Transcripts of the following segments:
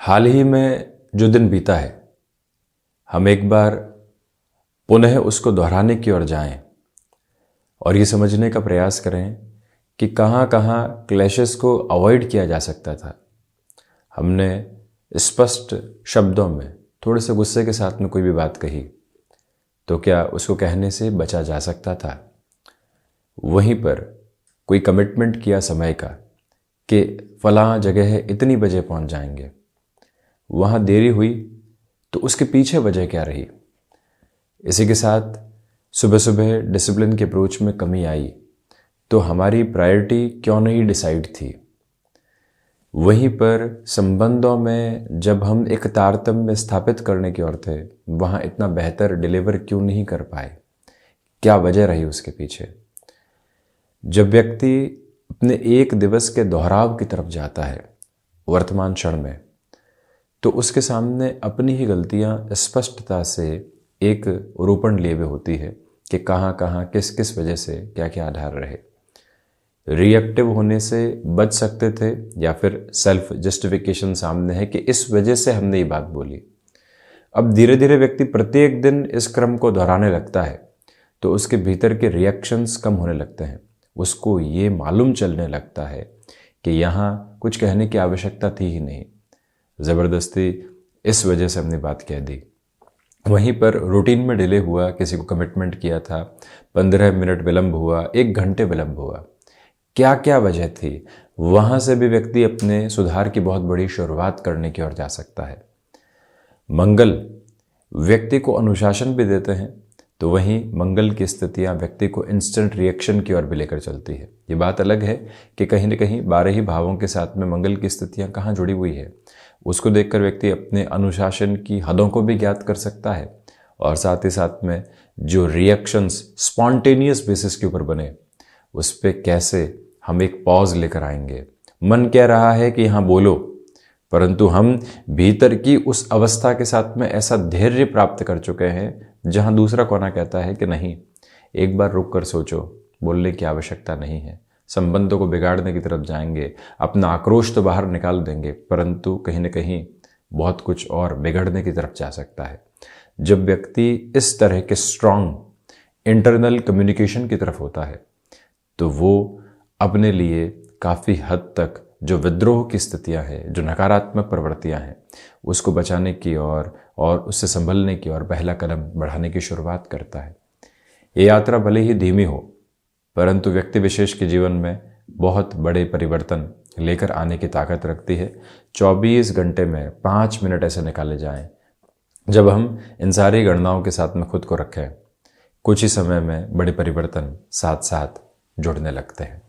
हाल ही में जो दिन बीता है, हम एक बार पुनः उसको दोहराने की ओर जाएं और ये समझने का प्रयास करें कि कहाँ कहाँ क्लैशेस को अवॉइड किया जा सकता था। हमने स्पष्ट शब्दों में थोड़े से गुस्से के साथ में कोई भी बात कही तो क्या उसको कहने से बचा जा सकता था? वहीं पर कोई कमिटमेंट किया समय का कि फलां जगह है, इतनी बजे पहुंच जाएंगे, वहाँ देरी हुई तो उसके पीछे वजह क्या रही? इसी के साथ सुबह सुबह डिसिप्लिन के अप्रोच में कमी आई तो हमारी प्रायोरिटी क्यों नहीं डिसाइड थी? वहीं पर संबंधों में जब हम एक तारतम्य स्थापित करने की ओर थे, वहाँ इतना बेहतर डिलीवर क्यों नहीं कर पाए? क्या वजह रही उसके पीछे? जब व्यक्ति अपने एक दिवस के दोहराव की तरफ जाता है वर्तमान क्षण में, तो उसके सामने अपनी ही गलतियां स्पष्टता से एक रोपण लिए हुए होती है कि कहाँ कहाँ किस किस वजह से क्या क्या आधार रहे। रिएक्टिव होने से बच सकते थे या फिर सेल्फ जस्टिफिकेशन सामने है कि इस वजह से हमने ये बात बोली। अब धीरे धीरे व्यक्ति प्रत्येक दिन इस क्रम को दोहराने लगता है तो उसके भीतर के रिएक्शंस कम होने लगते हैं। उसको ये मालूम चलने लगता है कि यहाँ कुछ कहने की आवश्यकता थी ही नहीं, ज़बरदस्ती इस वजह से हमने बात कह दी। वहीं पर रूटीन में डिले हुआ, किसी को कमिटमेंट किया था, 15 मिनट विलंब हुआ, 1 घंटे विलंब हुआ, क्या क्या वजह थी? वहाँ से भी व्यक्ति अपने सुधार की बहुत बड़ी शुरुआत करने की ओर जा सकता है। मंगल व्यक्ति को अनुशासन भी देते हैं तो वहीं मंगल की स्थितियां व्यक्ति को इंस्टेंट रिएक्शन की ओर भी लेकर चलती है। ये बात अलग है कि कहीं न कहीं 12 ही भावों के साथ में मंगल की स्थितियां कहाँ जुड़ी हुई है, उसको देखकर व्यक्ति अपने अनुशासन की हदों को भी ज्ञात कर सकता है और साथ ही साथ में जो रिएक्शंस स्पॉन्टेनियस बेसिस के ऊपर बने उस पर कैसे हम एक पॉज लेकर आएंगे। मन कह रहा है कि यहाँ बोलो, परंतु हम भीतर की उस अवस्था के साथ में ऐसा धैर्य प्राप्त कर चुके हैं जहां दूसरा कोना कहता है कि नहीं, एक बार रुक कर सोचो, बोलने की आवश्यकता नहीं है, संबंधों को बिगाड़ने की तरफ जाएंगे, अपना आक्रोश तो बाहर निकाल देंगे, परंतु कहीं न कहीं बहुत कुछ और बिगड़ने की तरफ जा सकता है। जब व्यक्ति इस तरह के स्ट्रॉन्ग इंटरनल कम्युनिकेशन की तरफ होता है तो वो अपने लिए काफ़ी हद तक जो विद्रोह की स्थितियां हैं, जो नकारात्मक प्रवृत्तियां हैं, उसको बचाने की और उससे संभलने की और पहला कदम बढ़ाने की शुरुआत करता है। ये यात्रा भले ही धीमी हो परंतु व्यक्ति विशेष के जीवन में बहुत बड़े परिवर्तन लेकर आने की ताकत रखती है। 24 घंटे में 5 मिनट ऐसे निकाले जाएं, जब हम इन सारी गणनाओं के साथ में खुद को रखें, कुछ ही समय में बड़े परिवर्तन साथ साथ जुड़ने लगते हैं।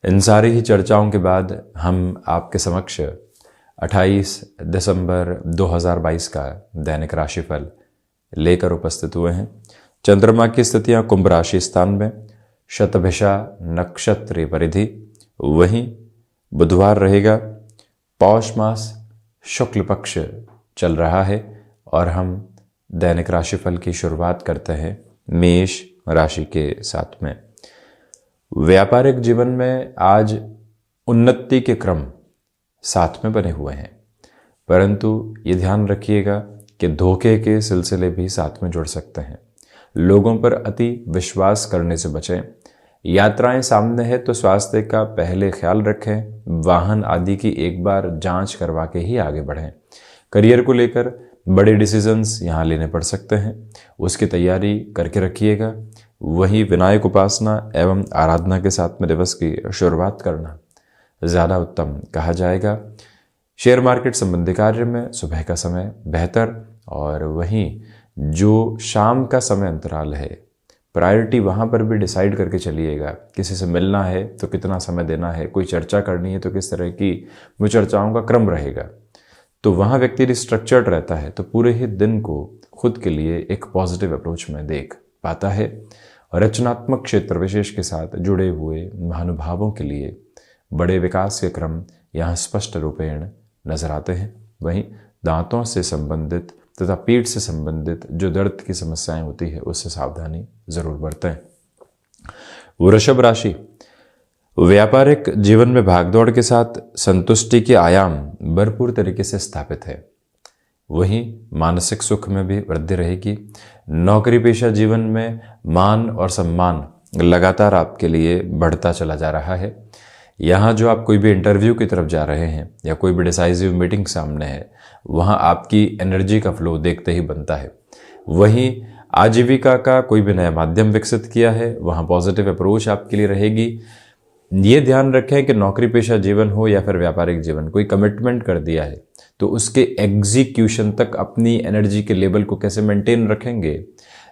इन सारी ही चर्चाओं के बाद हम आपके समक्ष 28 दिसंबर 2022 का दैनिक राशिफल लेकर उपस्थित हुए हैं। चंद्रमा की स्थितियां कुंभ राशि स्थान में, शतभिषा नक्षत्र परिधि, वहीं बुधवार रहेगा, पौष मास शुक्ल पक्ष चल रहा है और हम दैनिक राशिफल की शुरुआत करते हैं मेष राशि के साथ में। व्यापारिक जीवन में आज उन्नति के क्रम साथ में बने हुए हैं, परंतु ये ध्यान रखिएगा कि धोखे के सिलसिले भी साथ में जुड़ सकते हैं। लोगों पर अति विश्वास करने से बचें। यात्राएं सामने है तो स्वास्थ्य का पहले ख्याल रखें। वाहन आदि की एक बार जांच करवा के ही आगे बढ़ें। करियर को लेकर बड़े डिसीजंस यहाँ लेने पड़ सकते हैं, उसकी तैयारी करके रखिएगा। वहीं विनायक उपासना एवं आराधना के साथ में दिवस की शुरुआत करना ज़्यादा उत्तम कहा जाएगा। शेयर मार्केट संबंधी कार्य में सुबह का समय बेहतर, और वहीं जो शाम का समय अंतराल है, प्रायोरिटी वहाँ पर भी डिसाइड करके चलिएगा। किसी से मिलना है तो कितना समय देना है, कोई चर्चा करनी है तो किस तरह की वो चर्चाओं का क्रम रहेगा, तो वहाँ व्यक्ति स्ट्रक्चर्ड रहता है तो पूरे ही दिन को खुद के लिए एक पॉजिटिव अप्रोच में देख पाता है। रचनात्मक क्षेत्र विशेष के साथ जुड़े हुए महानुभावों के लिए बड़े विकास के क्रम यहाँ स्पष्ट रूपेण नजर आते हैं। वहीं दांतों से संबंधित तथा पीठ से संबंधित जो दर्द की समस्याएं होती है उससे सावधानी जरूर बरतें। वृषभ राशि, व्यापारिक जीवन में भागदौड़ के साथ संतुष्टि के आयाम भरपूर तरीके से स्थापित है। वहीं मानसिक सुख में भी वृद्धि रहेगी। नौकरी पेशा जीवन में मान और सम्मान लगातार आपके लिए बढ़ता चला जा रहा है। यहाँ जो आप कोई भी इंटरव्यू की तरफ जा रहे हैं या कोई भी डिसाइसिव मीटिंग सामने है, वहाँ आपकी एनर्जी का फ्लो देखते ही बनता है। वहीं आजीविका का कोई भी नया माध्यम विकसित किया है, वहाँ पॉजिटिव अप्रोच आपके लिए रहेगी। ये ध्यान रखें कि नौकरी पेशा जीवन हो या फिर व्यापारिक जीवन, कोई कमिटमेंट कर दिया है तो उसके एग्जीक्यूशन तक अपनी एनर्जी के लेवल को कैसे मेंटेन रखेंगे,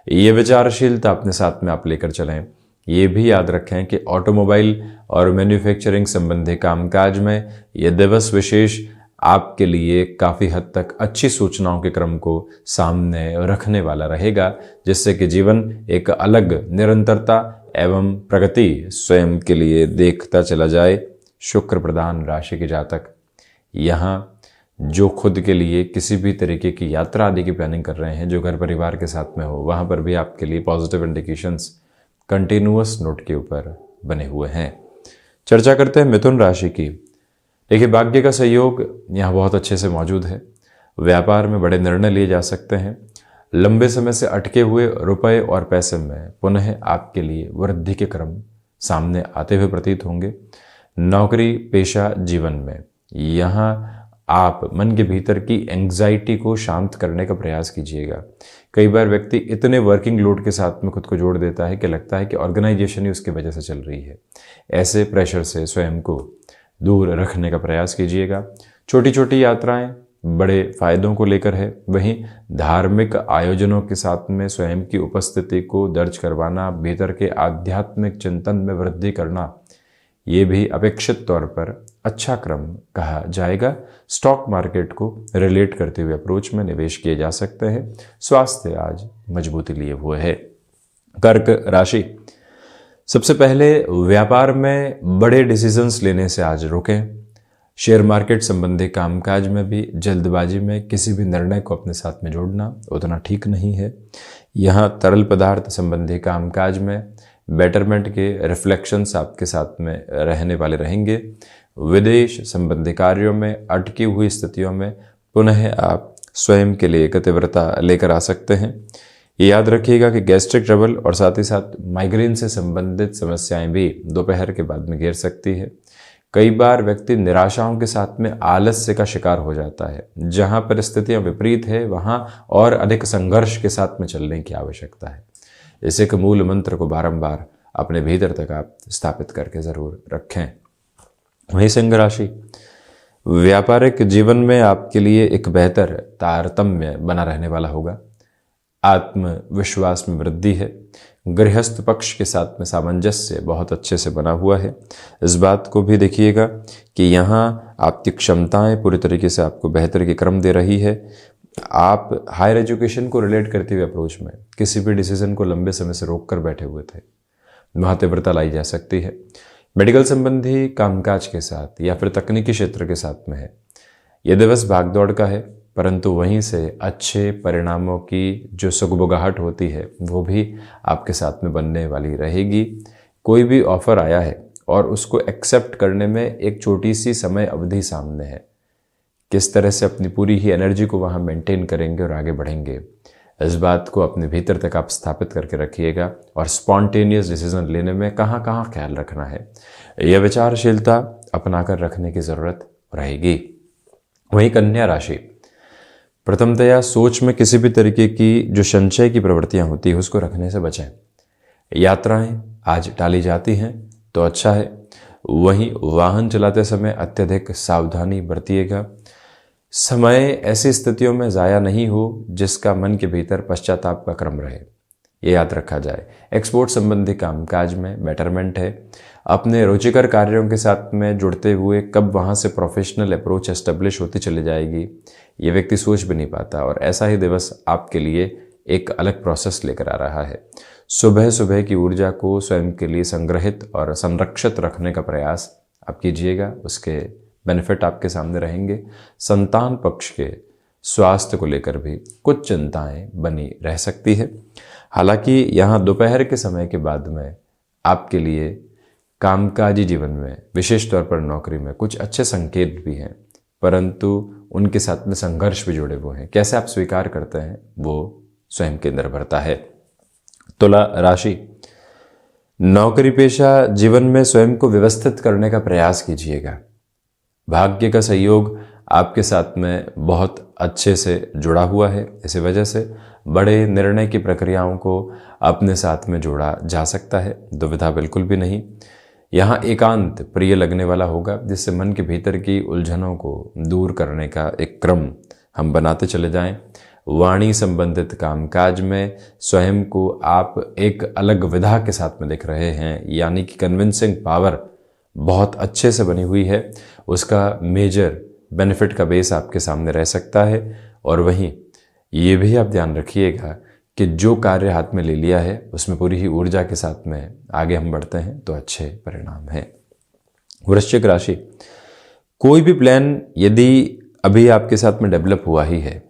ये विचारशीलता अपने साथ में आप लेकर चलें। ये भी याद रखें कि ऑटोमोबाइल और मैन्युफैक्चरिंग संबंधी कामकाज में यह दिवस विशेष आपके लिए काफ़ी हद तक अच्छी सूचनाओं के क्रम को सामने रखने वाला रहेगा, जिससे कि जीवन एक अलग निरंतरता एवं प्रगति स्वयं के लिए देखता चला जाए। शुक्र प्रधान राशि के जातक यहाँ जो खुद के लिए किसी भी तरीके की यात्रा आदि की प्लानिंग कर रहे हैं, जो घर परिवार के साथ में हो, वहाँ पर भी आपके लिए पॉजिटिव इंडिकेशंस कंटिन्यूअस नोट के ऊपर बने हुए हैं। चर्चा करते हैं मिथुन राशि की। देखिए, भाग्य का सहयोग यहाँ बहुत अच्छे से मौजूद है। व्यापार में बड़े निर्णय लिए जा सकते हैं। लंबे समय से अटके हुए रुपए और पैसे में पुनः आपके लिए वृद्धि के क्रम सामने आते हुए प्रतीत होंगे। नौकरी पेशा जीवन में यहाँ आप मन के भीतर की एंग्जाइटी को शांत करने का प्रयास कीजिएगा। कई बार व्यक्ति इतने वर्किंग लोड के साथ में खुद को जोड़ देता है कि लगता है कि ऑर्गेनाइजेशन ही उसकी वजह से चल रही है। ऐसे प्रेशर से स्वयं को दूर रखने का प्रयास कीजिएगा। छोटी छोटी यात्राएं बड़े फायदों को लेकर है। वहीं धार्मिक आयोजनों के साथ में स्वयं की उपस्थिति को दर्ज करवाना, भीतर के आध्यात्मिक चिंतन में वृद्धि करना, ये भी अपेक्षित तौर पर अच्छा क्रम कहा जाएगा। स्टॉक मार्केट को रिलेट करते हुए अप्रोच में निवेश किए जा सकते हैं। स्वास्थ्य आज मजबूती लिए हुए है। कर्क राशि, सबसे पहले व्यापार में बड़े डिसीजंस लेने से आज रुकें। शेयर मार्केट संबंधी कामकाज में भी जल्दबाजी में किसी भी निर्णय को अपने साथ में जोड़ना उतना ठीक नहीं है। यहाँ तरल पदार्थ संबंधी कामकाज में बेटरमेंट के रिफ्लेक्शंस आपके साथ में रहने वाले रहेंगे। विदेश संबंधी कार्यों में अटकी हुई स्थितियों में पुनः आप स्वयं के लिए एक तीव्रता लेकर आ सकते हैं। ये याद रखिएगा कि गैस्ट्रिक ट्रबल और साथ ही साथ माइग्रेन से संबंधित समस्याएं भी दोपहर के बाद में घेर सकती है। कई बार व्यक्ति निराशाओं के साथ में आलस्य का शिकार हो जाता है। जहां परिस्थितियां विपरीत है, वहां और अधिक संघर्ष के साथ में चलने की आवश्यकता है। इस एक मूल मंत्र को बारंबार अपने भीतर तक आप स्थापित करके जरूर रखें। वहीं सिंह राशि, व्यापारिक जीवन में आपके लिए एक बेहतर तारतम्य बना रहने वाला होगा। आत्मविश्वास में वृद्धि है। गृहस्थ पक्ष के साथ में सामंजस्य बहुत अच्छे से बना हुआ है। इस बात को भी देखिएगा कि यहाँ आपकी क्षमताएं पूरी तरीके से आपको बेहतर के क्रम दे रही है। आप हायर एजुकेशन को रिलेट करते हुए अप्रोच में किसी भी डिसीजन को लंबे समय से रोक कर बैठे हुए थे, वहाँ तीव्रता लाई जा सकती है। मेडिकल संबंधी कामकाज के साथ या फिर तकनीकी क्षेत्र के साथ में है। यह दिवस भागदौड़ का है, परंतु वहीं से अच्छे परिणामों की जो सुगबुगाहट होती है वो भी आपके साथ में बनने वाली रहेगी। कोई भी ऑफर आया है और उसको एक्सेप्ट करने में एक छोटी सी समय अवधि सामने है। किस तरह से अपनी पूरी ही एनर्जी को वहाँ मेंटेन करेंगे और आगे बढ़ेंगे, इस बात को अपने भीतर तक आप स्थापित करके रखिएगा। और स्पॉन्टेनियस डिसीजन लेने में कहाँ कहाँ ख्याल रखना है, यह विचारशीलता अपनाकर रखने की ज़रूरत रहेगी। वहीं कन्या राशि, प्रथमतया सोच में किसी भी तरीके की जो संचय की प्रवृत्तियां होती है उसको रखने से बचें। यात्राएं आज टाली जाती हैं तो अच्छा है। वहीं वाहन चलाते समय अत्यधिक सावधानी बरतिएगा। समय ऐसी स्थितियों में ज़ाया नहीं हो जिसका मन के भीतर पश्चाताप का क्रम रहे, ये याद रखा जाए। एक्सपोर्ट संबंधी कामकाज में बेटरमेंट है। अपने रुचिकर कार्यों के साथ में जुड़ते हुए कब वहाँ से प्रोफेशनल अप्रोच एस्टेब्लिश होती चली जाएगी, ये व्यक्ति सोच भी नहीं पाता। और ऐसा ही दिवस आपके लिए एक अलग प्रोसेस लेकर आ रहा है। सुबह सुबह की ऊर्जा को स्वयं के लिए संग्रहित और संरक्षित रखने का प्रयास आप कीजिएगा, उसके बेनिफिट आपके सामने रहेंगे। संतान पक्ष के स्वास्थ्य को लेकर भी कुछ चिंताएं बनी रह सकती है। हालांकि यहाँ दोपहर के समय के बाद में आपके लिए कामकाजी जीवन में, विशेष तौर पर नौकरी में कुछ अच्छे संकेत भी हैं, परंतु उनके साथ में संघर्ष भी जुड़े हुए हैं। कैसे आप स्वीकार करते हैं वो स्वयं के निर्भरता है। तुला राशि, नौकरी पेशा जीवन में स्वयं को व्यवस्थित करने का प्रयास कीजिएगा। भाग्य का सहयोग आपके साथ में बहुत अच्छे से जुड़ा हुआ है। इसी वजह से बड़े निर्णय की प्रक्रियाओं को अपने साथ में जोड़ा जा सकता है, दुविधा बिल्कुल भी नहीं। यहाँ एकांत प्रिय लगने वाला होगा, जिससे मन के भीतर की उलझनों को दूर करने का एक क्रम हम बनाते चले जाएं। वाणी संबंधित कामकाज में स्वयं को आप एक अलग विधा के साथ में दिख रहे हैं, यानी कि कन्विंसिंग पावर बहुत अच्छे से बनी हुई है। उसका मेजर बेनिफिट का बेस आपके सामने रह सकता है। और वहीं ये भी आप ध्यान रखिएगा कि जो कार्य हाथ में ले लिया है उसमें पूरी ही ऊर्जा के साथ में आगे हम बढ़ते हैं तो अच्छे परिणाम हैं। वृश्चिक राशि, कोई भी प्लान यदि अभी आपके साथ में डेवलप हुआ ही है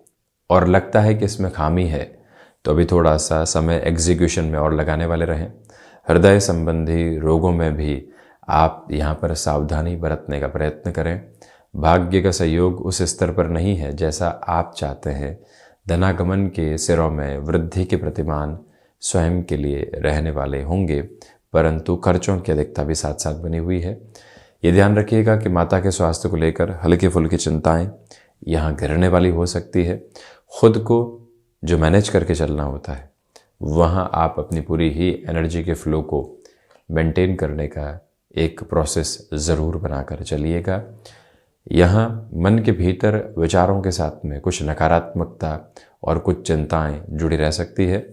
और लगता है कि इसमें खामी है, तो अभी थोड़ा सा समय एग्जीक्यूशन में और लगाने वाले रहें। हृदय संबंधी रोगों में भी आप यहाँ पर सावधानी बरतने का प्रयत्न करें। भाग्य का सहयोग उस स्तर पर नहीं है जैसा आप चाहते हैं। धनागमन के सिरों में वृद्धि के प्रतिमान स्वयं के लिए रहने वाले होंगे, परंतु खर्चों की अधिकता भी साथ साथ बनी हुई है। ये ध्यान रखिएगा कि माता के स्वास्थ्य को लेकर हल्की फुल्की चिंताएं यहाँ गिरने वाली हो सकती है। खुद को जो मैनेज करके चलना होता है, वहाँ आप अपनी पूरी ही एनर्जी के फ्लो को मेंटेन करने का एक प्रोसेस ज़रूर बनाकर चलिएगा। यहाँ मन के भीतर विचारों के साथ में कुछ नकारात्मकता और कुछ चिंताएं जुड़ी रह सकती है।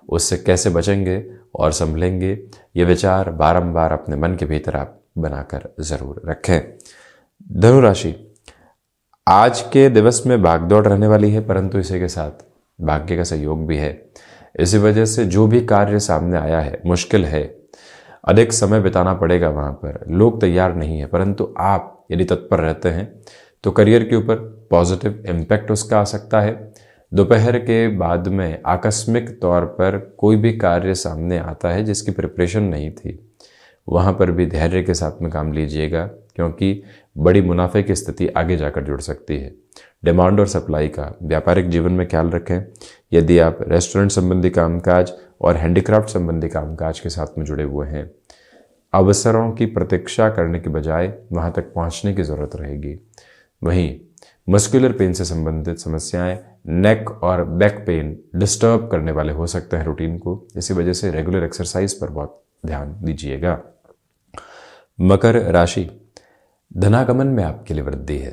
उससे कैसे बचेंगे और संभलेंगे, ये विचार बारंबार अपने मन के भीतर आप बनाकर ज़रूर रखें। धनु राशि, आज के दिवस में भागदौड़ रहने वाली है, परंतु इसी के साथ भाग्य का सहयोग भी है। इसी वजह से जो भी कार्य सामने आया है मुश्किल है, अधिक समय बिताना पड़ेगा वहाँ पर, लोग तैयार नहीं है, परंतु आप यदि तत्पर रहते हैं तो करियर के ऊपर पॉजिटिव इम्पैक्ट उसका आ सकता है। दोपहर के बाद में आकस्मिक तौर पर कोई भी कार्य सामने आता है जिसकी प्रिपरेशन नहीं थी, वहाँ पर भी धैर्य के साथ में काम लीजिएगा, क्योंकि बड़ी मुनाफे की स्थिति आगे जाकर जुड़ सकती है। डिमांड और सप्लाई का व्यापारिक जीवन में ख्याल रखें। यदि आप रेस्टोरेंट संबंधी कामकाज और हैंडीक्राफ्ट संबंधी कामकाज के साथ में जुड़े हुए हैं, अवसरों की प्रतीक्षा करने के बजाय वहां तक पहुंचने की ज़रूरत रहेगी। वहीं मस्कुलर पेन से संबंधित समस्याएं, नेक और बैक पेन डिस्टर्ब करने वाले हो सकते हैं रूटीन को। इसी वजह से रेगुलर एक्सरसाइज पर बहुत ध्यान दीजिएगा। मकर राशि, धनागमन में आपके लिए वृद्धि है।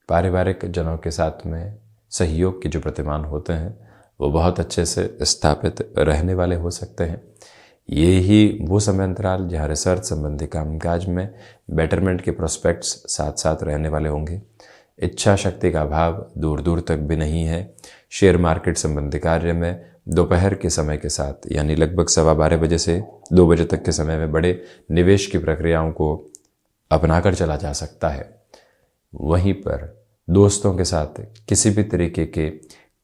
पारिवारिक जनों के साथ में सहयोग के जो प्रतिमान होते हैं वो बहुत अच्छे से स्थापित रहने वाले हो सकते हैं। ये ही वो समय अंतराल जहाँ रिसर्च संबंधी कामकाज में बेटरमेंट के प्रोस्पेक्ट्स साथ साथ रहने वाले होंगे। इच्छा शक्ति का अभाव दूर दूर तक भी नहीं है। शेयर मार्केट संबंधी कार्य में दोपहर के समय के साथ, यानी लगभग 12:15 बजे से 2 बजे तक के समय में बड़े निवेश की प्रक्रियाओं को अपनाकर चला जा सकता है। वहीं पर दोस्तों के साथ किसी भी तरीके के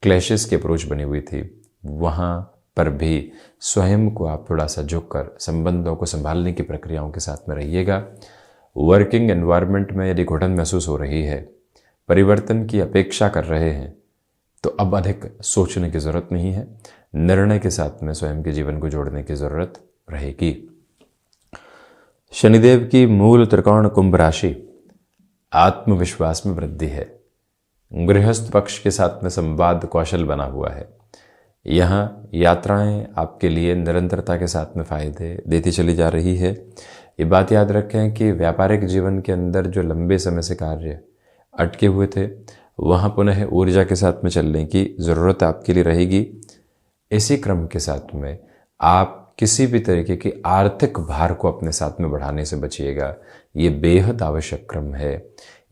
क्लैशेस की अप्रोच बनी हुई थी, वहाँ पर भी स्वयं को आप थोड़ा सा झुककर संबंधों को संभालने की प्रक्रियाओं के साथ में रहिएगा। वर्किंग एनवायरनमेंट में यदि घुटन महसूस हो रही है, परिवर्तन की अपेक्षा कर रहे हैं, तो अब अधिक सोचने की ज़रूरत नहीं है। निर्णय के साथ में स्वयं के जीवन को जोड़ने की ज़रूरत रहेगी। शनिदेव की मूल त्रिकोण कुंभ राशि, आत्मविश्वास में वृद्धि है। गृहस्थ पक्ष के साथ में संवाद कौशल बना हुआ है। यहाँ यात्राएं आपके लिए निरंतरता के साथ में फायदे देती चली जा रही है। ये बात याद रखें कि व्यापारिक जीवन के अंदर जो लंबे समय से कार्य अटके हुए थे, वहाँ पुनः ऊर्जा के साथ में चलने की ज़रूरत आपके लिए रहेगी। इसी क्रम के साथ में आप किसी भी तरीके की आर्थिक भार को अपने साथ में बढ़ाने से बचिएगा। ये बेहद आवश्यक क्रम है।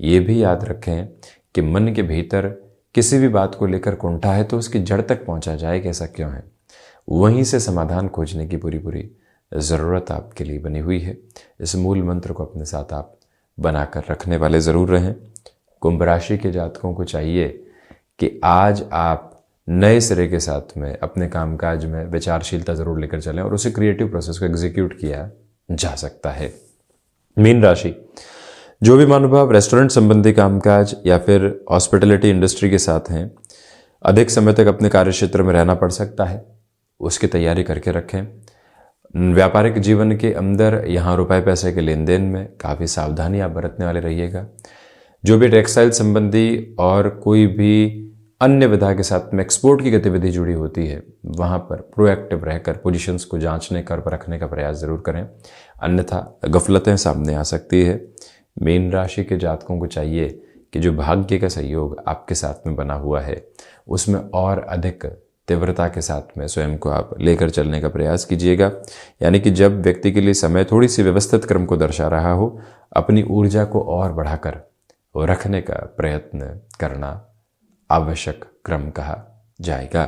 ये भी याद रखें कि मन के भीतर किसी भी बात को लेकर कुंठा है तो उसकी जड़ तक पहुंचा जाए कि ऐसा क्यों है, वहीं से समाधान खोजने की पूरी ज़रूरत आपके लिए बनी हुई है। इस मूल मंत्र को अपने साथ आप बनाकर रखने वाले ज़रूर रहें। कुंभ राशि के जातकों को चाहिए कि आज आप नए सिरे के साथ में अपने कामकाज में विचारशीलता ज़रूर लेकर चलें और उसे क्रिएटिव प्रोसेस को एग्जीक्यूट किया जा सकता है। मीन राशि, जो भी महानुभाव रेस्टोरेंट संबंधी कामकाज या फिर हॉस्पिटैलिटी इंडस्ट्री के साथ हैं, अधिक समय तक अपने कार्य क्षेत्र में रहना पड़ सकता है, उसकी तैयारी करके रखें। व्यापारिक जीवन के अंदर यहाँ रुपए पैसे के लेन देन में काफ़ी सावधानी आप बरतने वाले रहिएगा। जो भी टेक्सटाइल संबंधी और कोई भी अन्य विधा के साथ में एक्सपोर्ट की गतिविधि जुड़ी होती है, वहाँ पर प्रोएक्टिव रहकर पोजीशंस को जांचने कर परखने का प्रयास ज़रूर करें, अन्यथा गफलतें सामने आ सकती है। मीन राशि के जातकों को चाहिए कि जो भाग्य का सहयोग आपके साथ में बना हुआ है, उसमें और अधिक तीव्रता के साथ में स्वयं को आप लेकर चलने का प्रयास कीजिएगा। यानी कि जब व्यक्ति के लिए समय थोड़ी सी व्यवस्थित क्रम को दर्शा रहा हो, अपनी ऊर्जा को और बढ़ाकर रखने का प्रयत्न करना आवश्यक क्रम कहा जाएगा।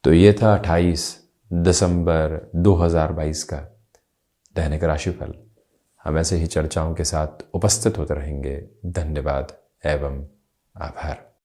तो ये था 28 दिसंबर 2022 का दैनिक राशिफल। हम ऐसे ही चर्चाओं के साथ उपस्थित होते रहेंगे। धन्यवाद एवं आभार।